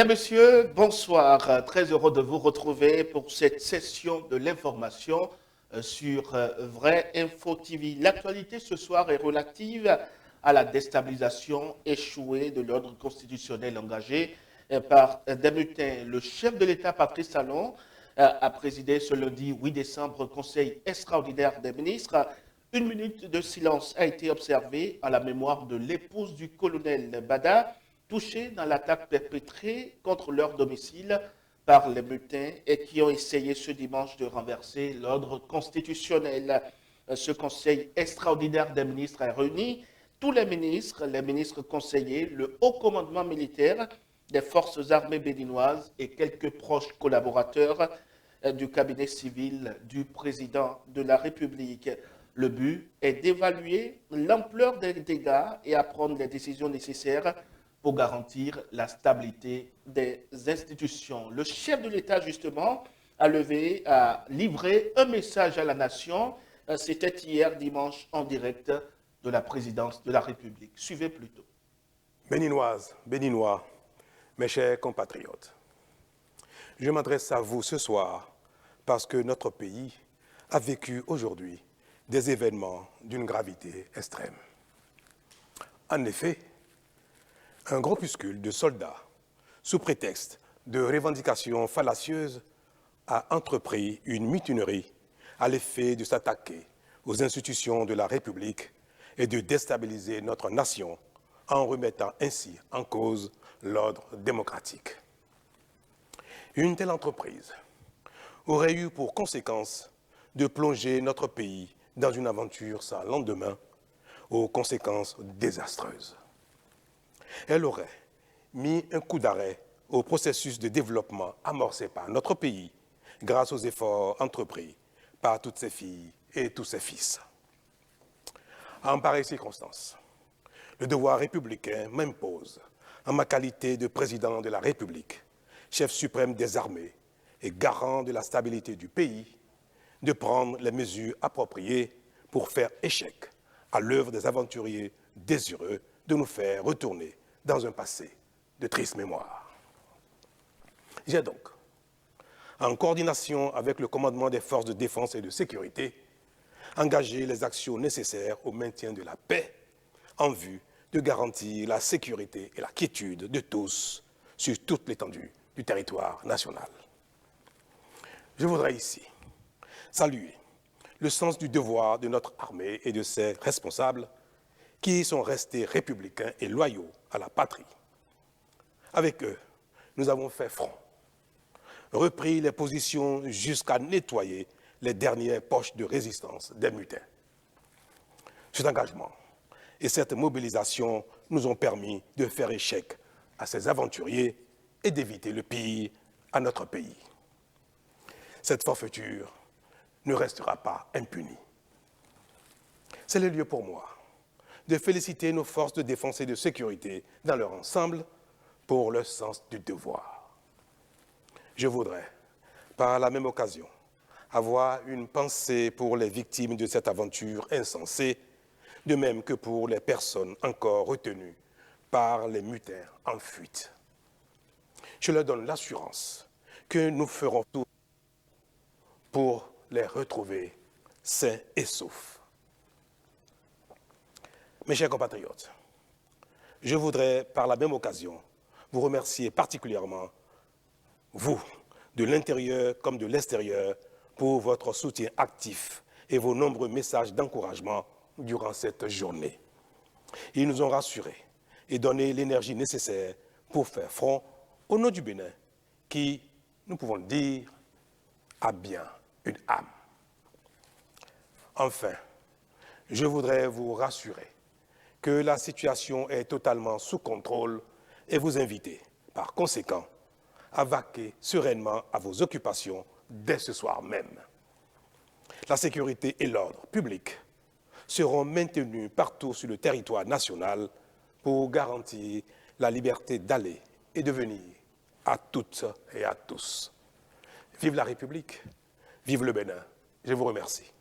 Mesdames, Messieurs, bonsoir. Très heureux de vous retrouver pour cette session de l'information sur Vrai Info TV. L'actualité ce soir est relative à la déstabilisation échouée de l'ordre constitutionnel engagé par des mutins. Le chef de l'État, Patrice Talon, a présidé ce lundi 8 décembre Conseil extraordinaire des ministres. Une minute de silence a été observée en la mémoire de l'épouse du colonel Bada, touchés dans l'attaque perpétrée contre leur domicile par les mutins et qui ont essayé ce dimanche de renverser l'ordre constitutionnel. Ce conseil extraordinaire des ministres a réuni tous les ministres conseillers, le haut commandement militaire des forces armées béninoises et quelques proches collaborateurs du cabinet civil du président de la République. Le but est d'évaluer l'ampleur des dégâts et à prendre les décisions nécessaires pour garantir la stabilité des institutions. Le chef de l'État, justement, a livré un message à la nation. C'était hier dimanche en direct de la présidence de la République. Suivez plutôt. Béninoises, Béninois, mes chers compatriotes, je m'adresse à vous ce soir parce que notre pays a vécu aujourd'hui des événements d'une gravité extrême. En effet, un groupuscule de soldats, sous prétexte de revendications fallacieuses, a entrepris une mutinerie à l'effet de s'attaquer aux institutions de la République et de déstabiliser notre nation en remettant ainsi en cause l'ordre démocratique. Une telle entreprise aurait eu pour conséquence de plonger notre pays dans une aventure sans lendemain, aux conséquences désastreuses. Elle aurait mis un coup d'arrêt au processus de développement amorcé par notre pays grâce aux efforts entrepris par toutes ses filles et tous ses fils. En pareille circonstance, le devoir républicain m'impose, en ma qualité de président de la République, chef suprême des armées et garant de la stabilité du pays, de prendre les mesures appropriées pour faire échec à l'œuvre des aventuriers désireux de nous faire retourner dans un passé de triste mémoire. J'ai donc, en coordination avec le commandement des forces de défense et de sécurité, engagé les actions nécessaires au maintien de la paix en vue de garantir la sécurité et la quiétude de tous sur toute l'étendue du territoire national. Je voudrais ici saluer le sens du devoir de notre armée et de ses responsables qui sont restés républicains et loyaux à la patrie. Avec eux, nous avons fait front, repris les positions jusqu'à nettoyer les dernières poches de résistance des mutins. Cet engagement et cette mobilisation nous ont permis de faire échec à ces aventuriers et d'éviter le pire à notre pays. Cette forfaiture ne restera pas impunie. C'est le lieu pour moi de féliciter nos forces de défense et de sécurité dans leur ensemble pour leur sens du devoir. Je voudrais, par la même occasion, avoir une pensée pour les victimes de cette aventure insensée, de même que pour les personnes encore retenues par les mutins en fuite. Je leur donne l'assurance que nous ferons tout pour les retrouver sains et saufs. Mes chers compatriotes, je voudrais par la même occasion vous remercier particulièrement, vous, de l'intérieur comme de l'extérieur, pour votre soutien actif et vos nombreux messages d'encouragement durant cette journée. Ils nous ont rassurés et donné l'énergie nécessaire pour faire front au nom du Bénin, qui, nous pouvons le dire, a bien une âme. Enfin, je voudrais vous rassurer que la situation est totalement sous contrôle et vous inviter, par conséquent, à vaquer sereinement à vos occupations dès ce soir même. La sécurité et l'ordre public seront maintenus partout sur le territoire national pour garantir la liberté d'aller et de venir à toutes et à tous. Vive la République, vive le Bénin. Je vous remercie.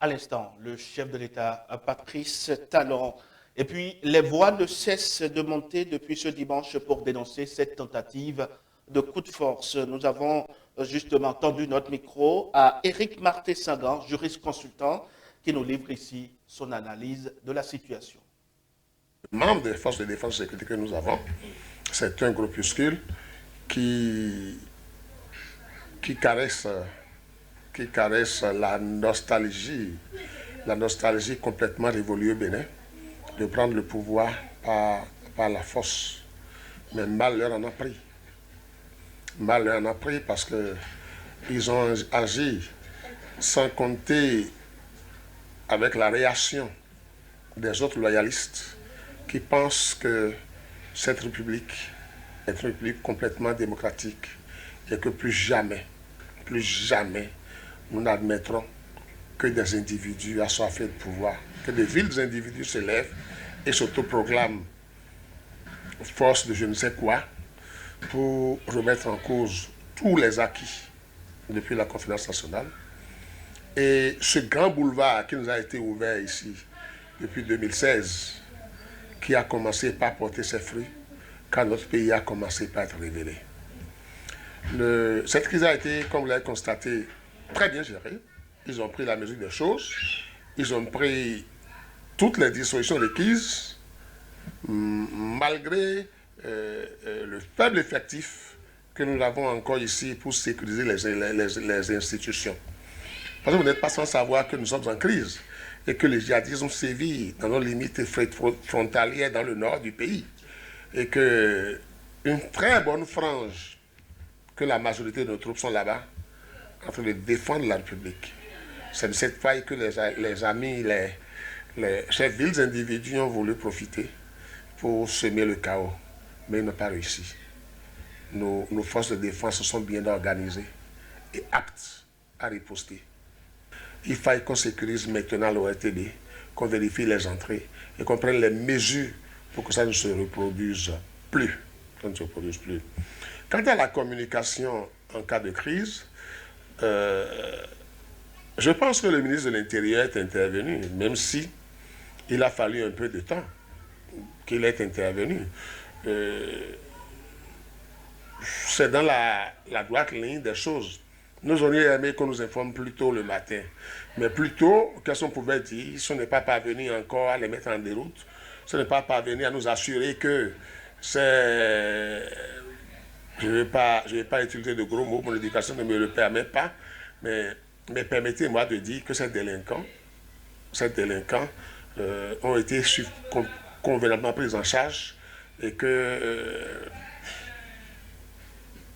À l'instant, le chef de l'État, Patrice Talon, Et puis, les voix ne cessent de monter depuis ce dimanche pour dénoncer cette tentative de coup de force. Nous avons justement tendu notre micro à Éric Marté-Sagan, juriste consultant, qui nous livre ici son analyse de la situation. Membre des forces de défense et de sécurité que nous avons, c'est un groupuscule qui caresse la nostalgie complètement révolue au Bénin, de prendre le pouvoir par la force. Mais mal leur en a pris. Mal leur en a pris parce qu'ils ont agi sans compter avec la réaction des autres loyalistes qui pensent que cette république est une république complètement démocratique et que plus jamais, nous n'admettrons que des individus assoiffés de pouvoir, que de vils individus se lèvent et s'autoproclament force de je ne sais quoi pour remettre en cause tous les acquis depuis la conférence nationale. Et ce grand boulevard qui nous a été ouvert ici depuis 2016, qui a commencé par porter ses fruits, quand notre pays a commencé par être révélé. Cette crise a été, comme vous l'avez constaté, très bien gérée. Ils ont pris la mesure des choses, ils ont pris toutes les dispositions requises, malgré le faible effectif que nous avons encore ici pour sécuriser les institutions. Parce que vous n'êtes pas sans savoir que nous sommes en crise et que le djihadisme sévit dans nos limites frontalières dans le nord du pays. Et qu'une très bonne frange, que la majorité de nos troupes sont là-bas, en train de défendre la République. C'est de cette faille que les amis, ces vils individus ont voulu profiter pour semer le chaos. Mais ils n'ont pas réussi. Nos forces de défense sont bien organisées et aptes à riposter. Il faille qu'on sécurise maintenant l'ORTD, qu'on vérifie les entrées et qu'on prenne les mesures pour que ça ne se reproduise plus. Quant à la communication en cas de crise, je pense que le ministre de l'Intérieur est intervenu, même si il a fallu un peu de temps qu'il est intervenu. C'est dans la droite ligne des choses. Nous aurions aimé qu'on nous informe plus tôt le matin. Mais plus tôt, qu'est-ce qu'on pouvait dire? Si on n'est pas parvenu encore à les mettre en déroute, si on n'est pas parvenu à nous assurer que c'est... Je ne vais pas utiliser de gros mots, mon éducation ne me le permet pas, mais permettez-moi de dire que ces délinquants ont été convenablement pris en charge et que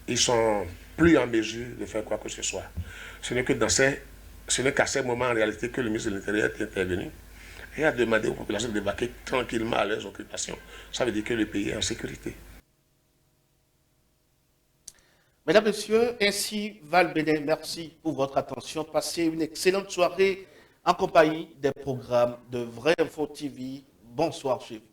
ils sont plus en mesure de faire quoi que ce soit. Ce n'est qu'à ces moments en réalité que le ministre de l'Intérieur est intervenu et a demandé aux populations de vaquer tranquillement à leurs occupations. Ça veut dire que le pays est en sécurité. Mesdames, Messieurs, ainsi va le Bénin. Merci pour votre attention. Passez une excellente soirée en compagnie des programmes de Vrai Info TV. Bonsoir chez vous.